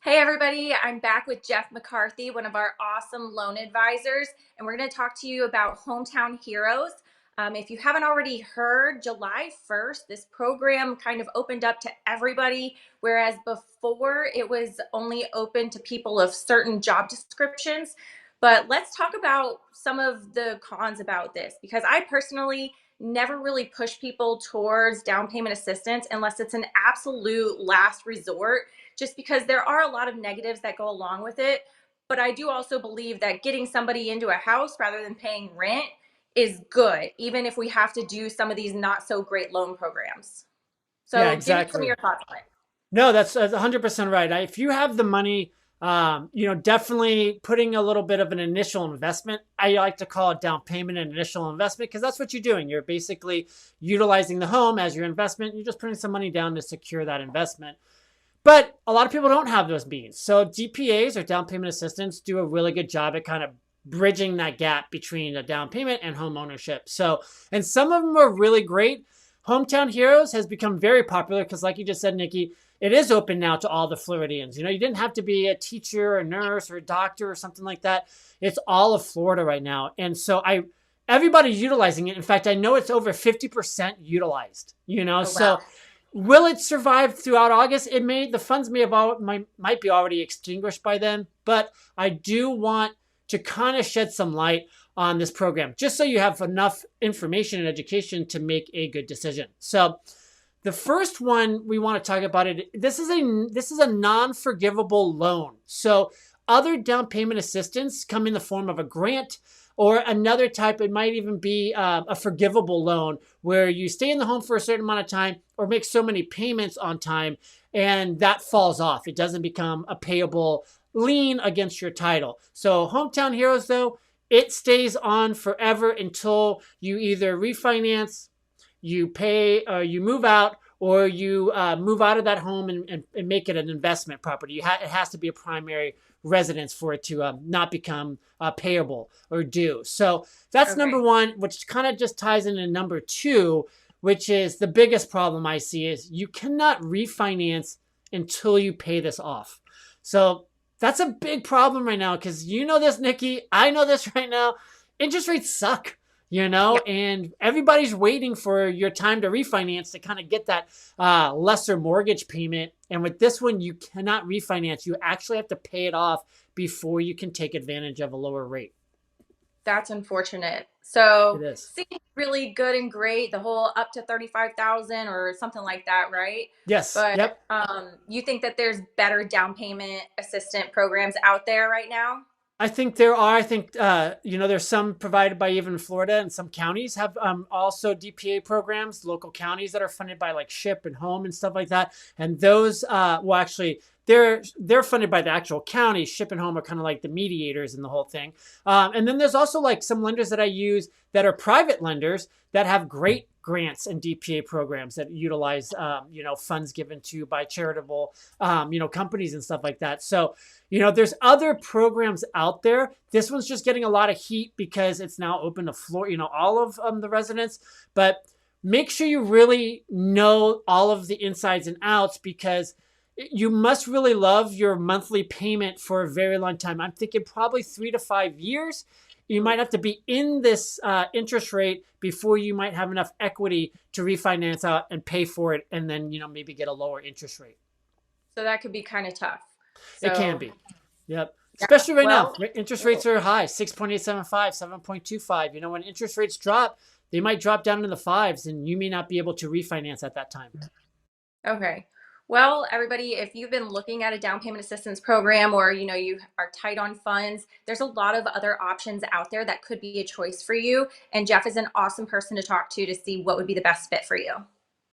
Hey everybody, I'm back with Jeff McCarthy, one of our awesome loan advisors, and we're going to talk to you about Hometown Heroes. If you haven't already heard, July 1st, this program kind of opened up to everybody, whereas before it was only open to people of certain job descriptions. But let's talk about some of the cons about this, because I personally never really push people towards down payment assistance unless it's an absolute last resort, just because there are a lot of negatives that go along with it. But I do also believe that getting somebody into a house rather than paying rent is good, even if we have to do some of these not so great loan programs. Yeah, So give me some of exactly. your thoughts on it. No, that's 100% right. If you have the money, definitely putting a little bit of an initial investment. I like to call it down payment and initial investment because that's what you're doing. You're basically utilizing the home as your investment. You're just putting some money down to secure that investment. But a lot of people don't have those means. So DPAs or down payment assistance do a really good job at kind of bridging that gap between a down payment and home ownership. So, and some of them are really great. Hometown Heroes has become very popular because, like you just said, Nikki, it is open now to all the Floridians. You didn't have to be a teacher, a nurse, or a doctor or something like that. It's all of Florida right now. And so everybody's utilizing it. In fact, I know it's over 50% utilized, Oh, so wow. will it survive throughout August? The funds might be already extinguished by then, but I do want to kind of shed some light on this program, just so you have enough information and education to make a good decision. So, the first one we want to talk about it. This is a non-forgivable loan. So, other down payment assistance come in the form of a grant or another type. It might even be a forgivable loan where you stay in the home for a certain amount of time or make so many payments on time, and that falls off. It doesn't become a payable lien against your title. So Hometown Heroes, though, it stays on forever until you either refinance, you pay, you move out, or you move out of that home and make it an investment property. It has to be a primary residence for it to not become payable or due. So that's number Okay. one, which kind of just ties into number two, which is the biggest problem I see is you cannot refinance until you pay this off. So that's a big problem right now because you know this, Nikki. I know this right now. Interest rates suck, Yep. and everybody's waiting for your time to refinance to kind of get that lesser mortgage payment. And with this one, you cannot refinance. You actually have to pay it off before you can take advantage of a lower rate. That's unfortunate. It So is. seems really good and great, the whole up to 35,000 or something like that, right? Yes. But Yep. you think that there's better down payment assistant programs out there right now? I think there are. I think there's some provided by even Florida, and some counties have also DPA programs, local counties that are funded by like SHIP and Home and stuff like that. And those, well, actually, they're funded by the actual county. SHIP and Home are kind of like the mediators in the whole thing. And then there's also like some lenders that I use that are private lenders that have great grants and DPA programs that utilize funds given to by charitable companies and stuff like that. So there's other programs out there. This one's just getting a lot of heat because it's now open to floor, all of the residents. But make sure you really know all of the insides and outs because you must really love your monthly payment for a very long time. I'm thinking probably 3 to 5 years. You might have to be in this interest rate before you might have enough equity to refinance out and pay for it, and then maybe get a lower interest rate. So that could be kind of tough. It can So, be. Yep. yeah, Especially right now. well, Interest rates are high, 6.875, 7.25. When interest rates drop, they might drop down into the fives and you may not be able to refinance at that time. okay. Well, everybody, if you've been looking at a down payment assistance program or you are tight on funds, there's a lot of other options out there that could be a choice for you. And Jeff is an awesome person to talk to see what would be the best fit for you.